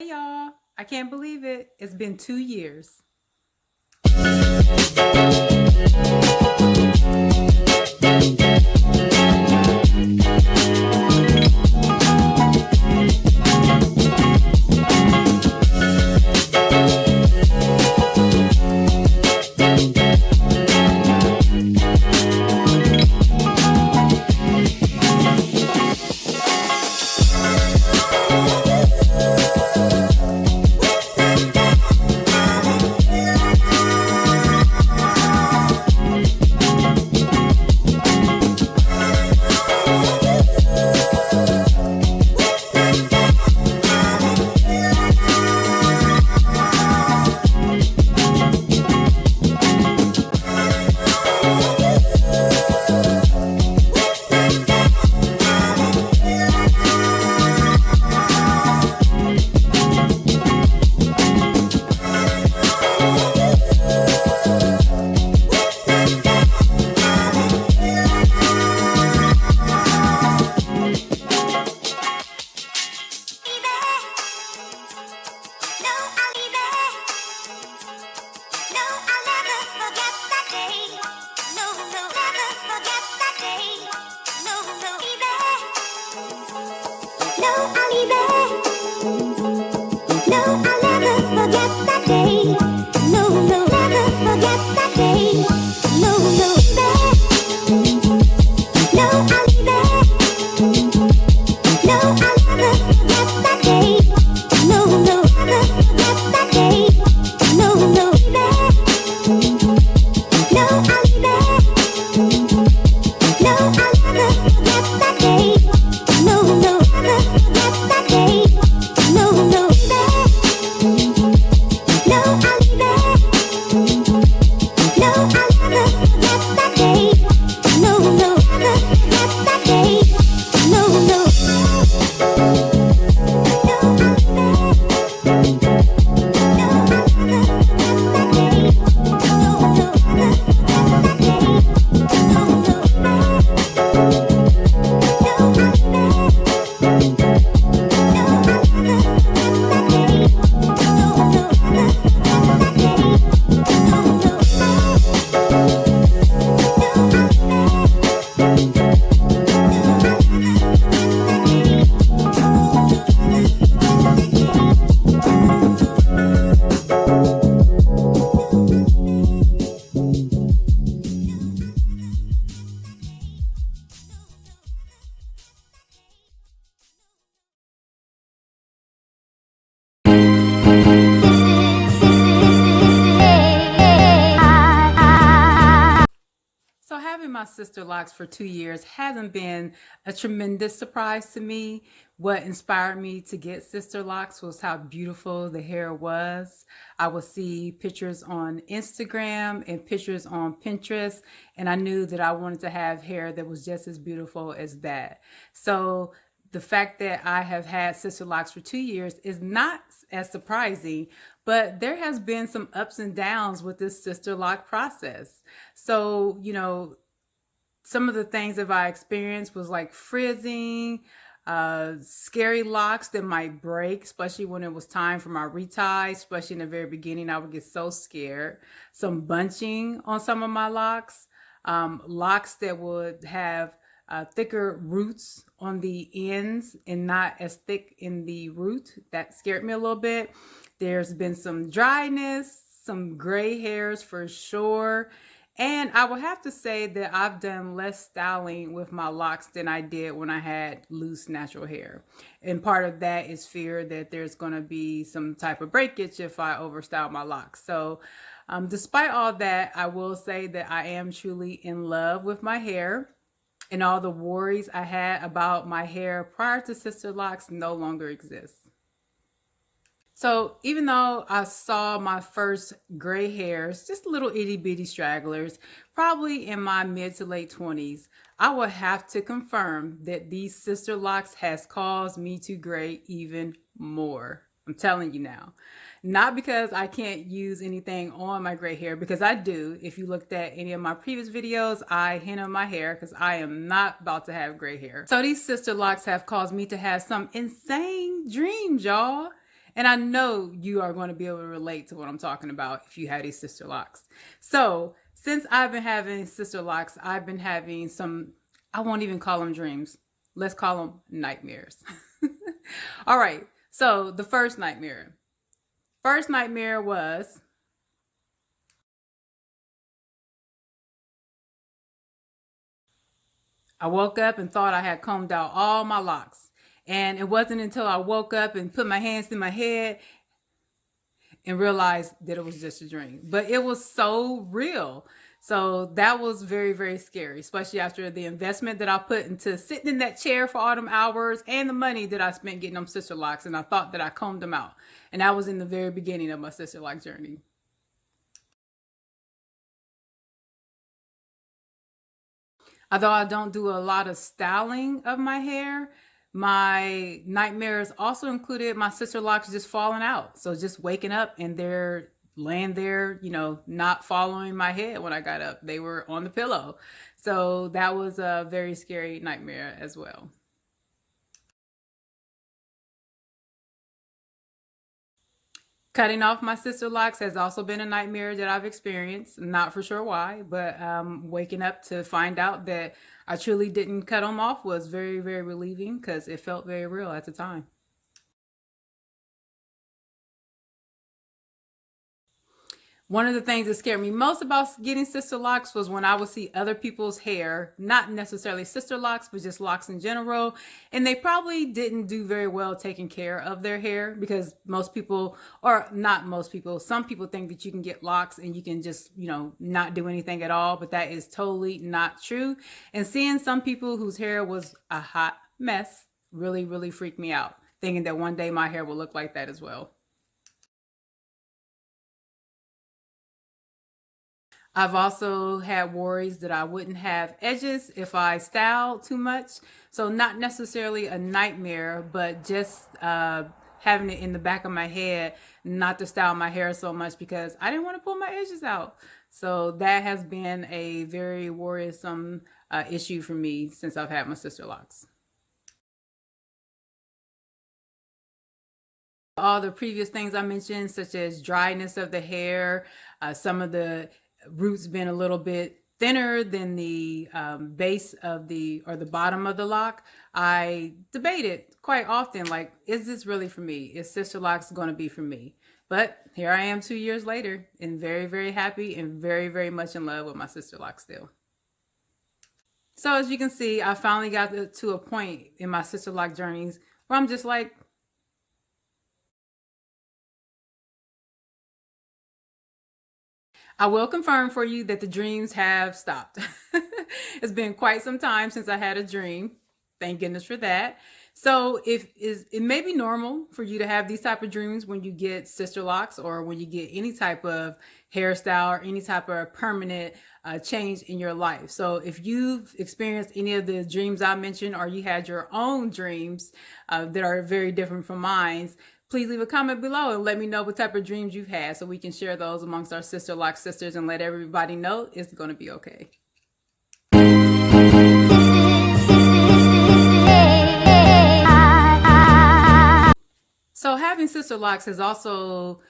Hey y'all, I can't believe it. It's been 2 years. So having my sister locks for 2 years hasn't been a tremendous surprise to me. What inspired me to get sister locks was how beautiful the hair was. I would see pictures on Instagram and pictures on Pinterest, and I knew that I wanted to have hair that was just as beautiful as that. So the fact that I have had sister locks for 2 years is not as surprising, but there has been some ups and downs with this sister lock process. So, some of the things that I experienced was like frizzing, scary locks that might break, especially when it was time for my retie, especially in the very beginning. I would get so scared. Some bunching on some of my locks, locks that would have thicker roots on the ends and not as thick in the root. That scared me a little bit. There's been some dryness, some gray hairs for sure. And I will have to say that I've done less styling with my locks than I did when I had loose natural hair. And part of that is fear that there's going to be some type of breakage if I overstyle my locks. So despite all that, I will say that I am truly in love with my hair. And all the worries I had about my hair prior to sister locks no longer exist. So even though I saw my first gray hairs, just little itty bitty stragglers, probably in my mid to late 20s, I will have to confirm that these sister locks has caused me to gray even more. I'm telling you now. Not because I can't use anything on my gray hair, because I do. If you looked at any of my previous videos, I henna my hair because I am not about to have gray hair. So these sister locks have caused me to have some insane dreams, y'all. And I know you are going to be able to relate to what I'm talking about if you had these sister locks. So, since I've been having sister locks, I've been having some, I won't even call them dreams. Let's call them nightmares. All right. So, the first nightmare. First nightmare was I woke up and thought I had combed out all my locks. And it wasn't until I woke up and put my hands in my head and realized that it was just a dream. But it was so real. So that was very, very scary, especially after the investment that I put into sitting in that chair for all them hours and the money that I spent getting them sister locks. And I thought that I combed them out. And that was in the very beginning of my sister lock journey. Although I don't do a lot of styling of my hair, my nightmares also included my sister locks just falling out. So just waking up and they're laying there, not following my head when I got up. They were on the pillow. So that was a very scary nightmare as well. Cutting off my sister locks has also been a nightmare that I've experienced. Not for sure why, but waking up to find out that I truly didn't cut them off was very, very relieving because it felt very real at the time. One of the things that scared me most about getting sister locks was when I would see other people's hair, not necessarily sister locks, but just locks in general. And they probably didn't do very well taking care of their hair because most people, or not most people, some people think that you can get locks and you can just, not do anything at all. But that is totally not true. And seeing some people whose hair was a hot mess really, really freaked me out, thinking that one day my hair will look like that as well. I've also had worries that I wouldn't have edges if I styled too much. So, not necessarily a nightmare, but just having it in the back of my head not to style my hair so much because I didn't want to pull my edges out. So, that has been a very worrisome issue for me since I've had my sister locks. All the previous things I mentioned, such as dryness of the hair, some of the roots being a little bit thinner than the base of the or the bottom of the lock, I debated quite often, like, is this really for me? Is sister locks going to be for me? But here I am 2 years later and very, very happy and very, very much in love with my sister lock still. So as you can see, I finally got to a point in my sister lock journeys where I'm just like, I will confirm for you that the dreams have stopped. It's been quite some time since I had a dream. Thank goodness for that. So if is it may be normal for you to have these type of dreams when you get sister locks or when you get any type of hairstyle or any type of permanent change in your life. So if you've experienced any of the dreams I mentioned or you had your own dreams that are very different from mine, please leave a comment below and let me know what type of dreams you've had so we can share those amongst our sister lock sisters and let everybody know it's going to be okay. So having sister locks has also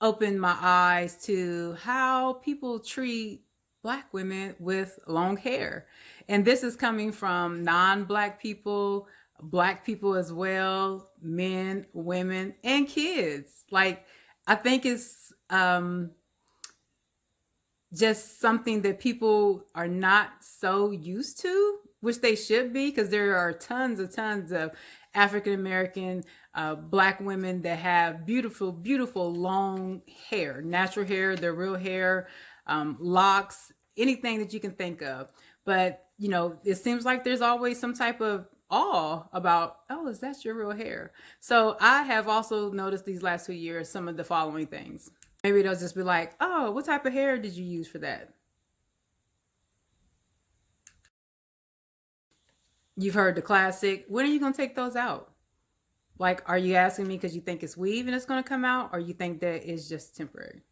opened my eyes to how people treat Black women with long hair. And this is coming from non-Black people, Black people as well, men, women, and kids. Like, I think it's just something that people are not so used to, which they should be, because there are tons of African American Black women that have beautiful, beautiful long hair, natural hair, their real hair, locks, anything that you can think of. But, it seems like there's always some type of awe about, oh, is that your real hair? So I have also noticed these last 2 years some of the following things. Maybe they'll just be like, oh, what type of hair did you use for that? You've heard the classic. When are you going to take those out? Like, are you asking me because you think it's weave and it's going to come out, or you think that it's just temporary?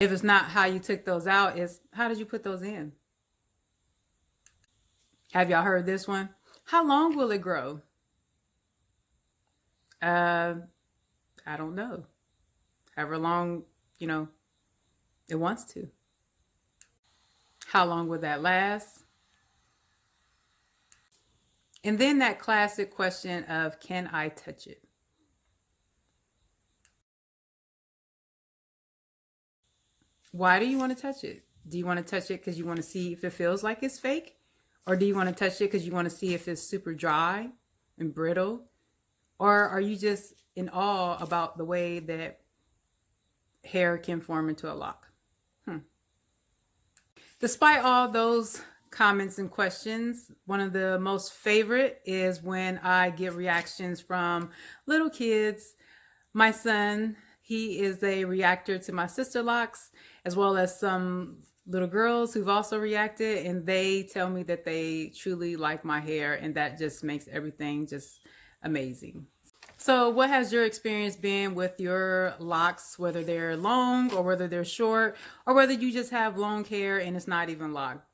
If it's not how you took those out, it's how did you put those in? Have y'all heard this one? How long will it grow? Uh, I don't know. However long, you know, it wants to. How long will that last? And then that classic question of, can I touch it? Why do you want to touch it? Do you want to touch it because you want to see if it feels like it's fake? Or do you want to touch it because you want to see if it's super dry and brittle? Or are you just in awe about the way that hair can form into a lock? Despite all those comments and questions, one of the most favorite is when I get reactions from little kids. My son, he is a reactor to my sister locks, as well as some little girls who've also reacted, and they tell me that they truly like my hair, and that just makes everything just amazing. So what has your experience been with your locks, whether they're long or whether they're short, or whether you just have long hair and it's not even locked?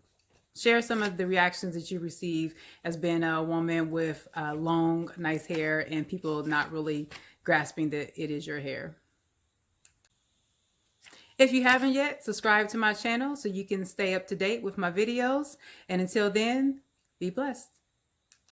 Share some of the reactions that you receive as being a woman with long, nice hair and people not really grasping that it is your hair. If you haven't yet, subscribe to my channel so you can stay up to date with my videos. And until then, be blessed.